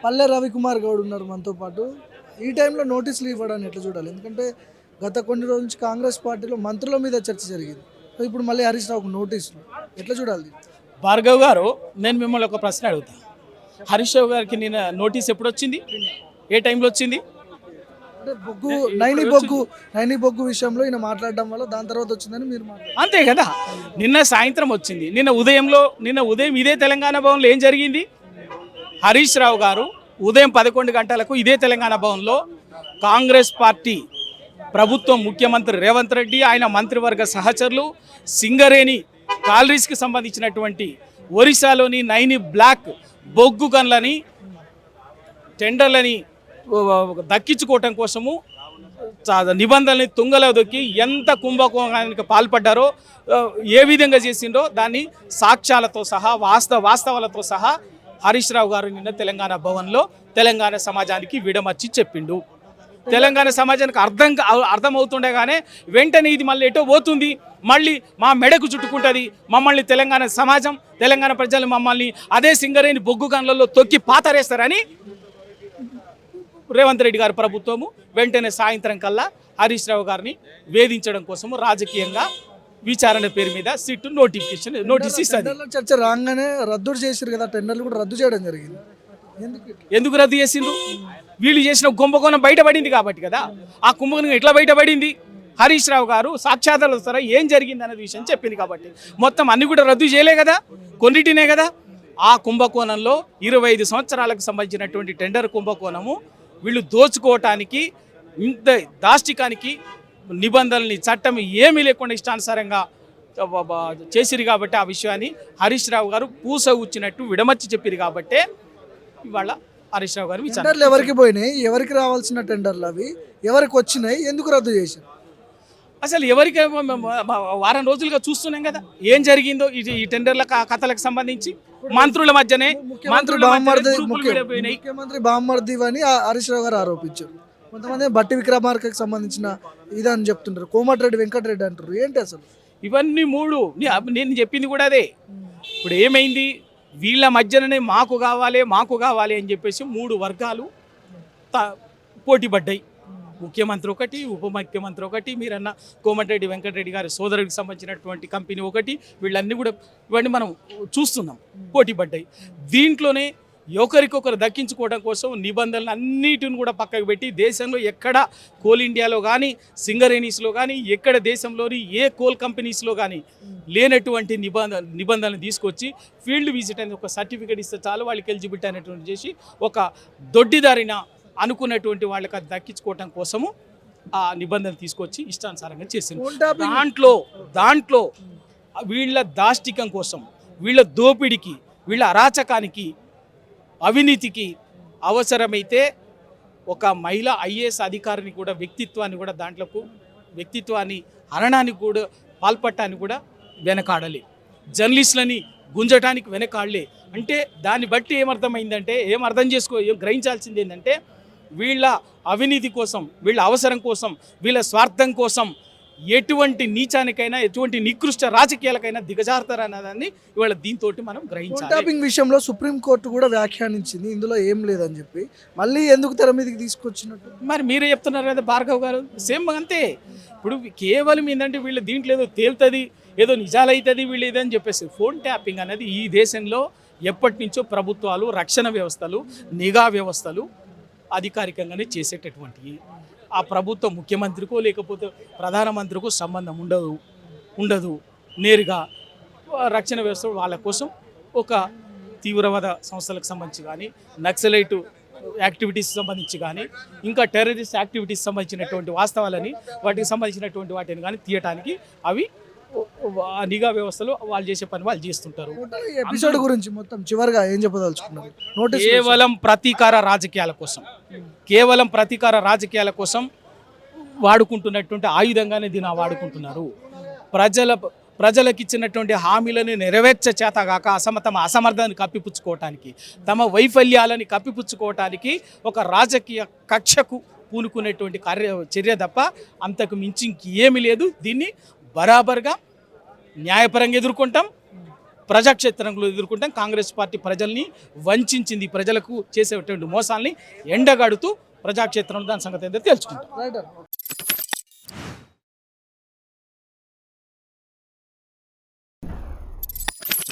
పల్లె రవికుమార్ గౌడ్ ఉన్నారు మనతో పాటు. ఈ టైంలో నోటీసులు ఇవ్వడాన్ని ఎట్లా చూడాలి? ఎందుకంటే గత కొన్ని రోజుల నుంచి కాంగ్రెస్ పార్టీలో మంత్రుల మీద చర్చ జరిగింది. సో ఇప్పుడు మళ్ళీ హరీష్ రావుకు నోటీసులు ఎట్లా చూడాలి? భార్గవ్ గారు, నేను మిమ్మల్ని ఒక ప్రశ్న అడుగుతా. హరీష్ రావు గారికి నేను నోటీస్ ఎప్పుడు వచ్చింది? ఏ టైంలో వచ్చింది? అంటే నైని బొగ్గు విషయంలో ఈయన మాట్లాడడం వల్ల దాని తర్వాత వచ్చిందని మీరు మాట్లాడారు. అంతే కదా. నిన్న సాయంత్రం వచ్చింది. నిన్న ఉదయం ఇదే తెలంగాణ భవన్లో ఏం జరిగింది? హరీష్ రావు గారు ఉదయం 11 గంటలకు ఇదే తెలంగాణ భవన్లో కాంగ్రెస్ పార్టీ ప్రభుత్వం, ముఖ్యమంత్రి రేవంత్ రెడ్డి, ఆయన మంత్రివర్గ సహచరులు సింగరేణి కాలరీస్కి సంబంధించినటువంటి ఒరిస్సాలోని నైని బ్లాక్ బొగ్గు గన్లని టెండర్లని దక్కించుకోవటం కోసము నిబంధనల్ని తుంగలో దొక్కి ఎంత కుంభకోణానికి పాల్పడ్డారో, ఏ విధంగా చేసిండో దాన్ని సాక్ష్యాలతో సహా వాస్తవాలతో సహా హరీష్ రావు గారు నిన్న తెలంగాణ భవన్లో తెలంగాణ సమాజానికి విడమర్చి చెప్పిండు. తెలంగాణ సమాజానికి అర్థమవుతుండగానే వెంటనే ఇది మళ్ళీ ఎటో పోతుంది, మళ్ళీ మా మెడకు చుట్టుకుంటుంది, మమ్మల్ని తెలంగాణ సమాజం, తెలంగాణ ప్రజలు మమ్మల్ని అదే సింగరేణి బొగ్గు గన్లలో తొక్కి పాతరేస్తారని రేవంత్ రెడ్డి గారి ప్రభుత్వము వెంటనే సాయంత్రం కల్లా హరీష్ రావు గారిని వేధించడం కోసము రాజకీయంగా విచారణ పేరు మీద సిట్టు నోటీస్ ఇస్తుంది. చర్చ రాగానే రద్దు చేసారు కదా, టెండర్లు కూడా రద్దు చేయడం జరిగింది. ఎందుకు రద్దు చేసిండ్రు? వీళ్ళు చేసిన కుంభకోణం బయటపడింది కాబట్టి కదా. ఆ కుంభకోణం ఎట్లా బయటపడింది? హరీష్ రావు గారు సాక్ష్యాధారాల ద్వారా ఏం జరిగింది అనే విషయం చెప్పింది కాబట్టి. మొత్తం అన్ని కూడా రద్దు చేయలే కదా, కొన్నిటినే కదా. ఆ కుంభకోణంలో 25 సంవత్సరాలకు సంబంధించినటువంటి టెండర్ కుంభకోణము వీళ్ళు దోచుకోవటానికి, ఇంత దాష్టికానికి నిబంధనల్ని చట్టం ఏమీ లేకుండా ఇష్టానుసారంగా చేసిరు కాబట్టి ఆ విషయాన్ని హరీష్ రావు గారు పూస కూర్చున్నట్టు విడమర్చి చెప్పారు కాబట్టే ఇవాళ హరీష్ రావు గారు టెండర్లు ఎవరికి పోయినాయి, ఎవరికి రావాల్సిన టెండర్లు అవి ఎవరికి వచ్చినాయి, ఎందుకు రద్దు చేశారు? అసలు ఎవరికి వారం రోజులుగా చూస్తున్నాం కదా ఏం జరిగిందో ఈ టెండర్ల కథలకు సంబంధించి. మంత్రుల మధ్యనే ముఖ్యమంత్రి బామ్మర్ది అని హరీష్ రావు గారు ఆరోపించారు. కొంతమంది బట్టి విక్రమార్కకి సంబంధించిన ఇదని చెప్తుంటారు, కోమటిరెడ్డి వెంకటరెడ్డి అంటారు. ఏంటి అసలు ఇవన్నీ మూడు? నేను చెప్పింది కూడా అదే. ఇప్పుడు ఏమైంది, వీళ్ళ మధ్యననే మాకు కావాలి అని చెప్పేసి 3 వర్గాలు పోటీ పడ్డాయి. ముఖ్యమంత్రి ఒకటి, ఉప ముఖ్యమంత్రి ఒకటి, మీరన్న కోమటిరెడ్డి వెంకటరెడ్డి గారి సోదరుడికి సంబంధించినటువంటి కంపెనీ ఒకటి, ఇవన్నీ మనం చూస్తున్నాం పోటీ పడ్డాయి. దీంట్లోనే ఒకరికొకరు దక్కించుకోవడం కోసం నిబంధనలు అన్నిటిని కూడా పక్కకు పెట్టి దేశంలో ఎక్కడ కోల్ ఇండియాలో కానీ, సింగరేణీస్లో కానీ, ఎక్కడ దేశంలోని ఏ కోల్ కంపెనీస్లో కానీ లేనటువంటి నిబంధనలు తీసుకొచ్చి ఫీల్డ్ విజిట్ అనేది ఒక సర్టిఫికేట్ ఇస్తే చాలు వాళ్ళకి ఎలిజిబిలిటీ అనేటువంటి చేసి ఒక దొడ్డిదారిన అనుకున్నటువంటి వాళ్ళకి అది దక్కించుకోవటం కోసము ఆ నిబంధనలు తీసుకొచ్చి ఇష్టానుసారంగా చేసింది. దాంట్లో వీళ్ళ దాష్టికం కోసం, వీళ్ళ దోపిడికి, వీళ్ళ అరాచకానికి, అవినీతికి అవసరమైతే ఒక మహిళా ఐఏఎస్ అధికారిని కూడా వ్యక్తిత్వాన్ని హననానికి కూడా పాల్పడటానికి కూడా వెనకాడలే, జర్నలిస్టులని గుంజటానికి వెనకాడలే. అంటే దాన్ని బట్టి గ్రహించాల్సింది ఏంటంటే వీళ్ళ అవినీతి కోసం, వీళ్ళ అవసరం కోసం, వీళ్ళ స్వార్థం కోసం ఎటువంటి నీచానికైనా, ఎటువంటి నికృష్ట రాజకీయాలకైనా దిగజారుతారన్నదాన్ని ఇవాళ దీంతో మనం గ్రహించాలి. ట్యాపింగ్ విషయంలో సుప్రీంకోర్టు కూడా వ్యాఖ్యానించింది, ఇందులో ఏం లేదని చెప్పి. మళ్ళీ ఎందుకు తెర మీదకి తీసుకొచ్చినట్టు మరి మీరే చెప్తున్నారు కదా భార్గవ్ గారు. సేమ్ అంతే. ఇప్పుడు కేవలం ఏంటంటే వీళ్ళు దీంట్లో ఏదో తేలుతుంది, ఏదో నిజాలవుతుంది వీళ్ళు ఏదని చెప్పేసి. ఫోన్ ట్యాపింగ్ అనేది ఈ దేశంలో ఎప్పటి నుంచో ప్రభుత్వాలు, రక్షణ వ్యవస్థలు, నిఘా వ్యవస్థలు అధికారికంగానే చేసేటటువంటివి. ఆ ప్రభుత్వం ముఖ్యమంత్రికో లేకపోతే ప్రధానమంత్రికో సంబంధం ఉండదు. నేరుగా రక్షణ వ్యవస్థ వాళ్ళ కోసం ఒక తీవ్రవాద సంస్థలకు సంబంధించి కానీ, నక్సలైట్ యాక్టివిటీస్ సంబంధించి కానీ, ఇంకా టెర్రరిస్ట్ యాక్టివిటీస్ సంబంధించినటువంటి వాస్తవాలని, వాటికి సంబంధించినటువంటి వాటిని కానీ తీయటానికి అవి నిఘా వ్యవస్థలు వాళ్ళు చేసే పని వాళ్ళు చేస్తుంటారు. ఎపిసోడ్ గురించి మొత్తం చివరిగా ఏం చెప్పదలుచుకున్నారు? కేవలం ప్రతీకార రాజకీయాల కోసం వాడుకుంటున్నటువంటి ఆయుధంగానే దీన్ని వాడుకుంటున్నారు. ప్రజలకు ఇచ్చినటువంటి హామీలను నెరవేర్చేతగాక తమ అసమర్థాన్ని కప్పిపుచ్చుకోవటానికి, తమ వైఫల్యాలని కప్పిపుచ్చుకోవటానికి ఒక రాజకీయ కక్షకు పూనుకునేటువంటి చర్య తప్ప అంతకు మించి ఇంకేమీ లేదు. దీన్ని బరాబర్గా న్యాయపరంగా ఎదుర్కొంటాం, ప్రజాక్షేత్రంలో ఎదుర్కొంటాం. కాంగ్రెస్ పార్టీ ప్రజల్ని వంచింది, ప్రజలకు చేసేటువంటి మోసాల్ని ఎండగడుతూ ప్రజాక్షేత్రంలో దాని సంగతి ఏంటో తెలుసుకుంటాం. రైట్.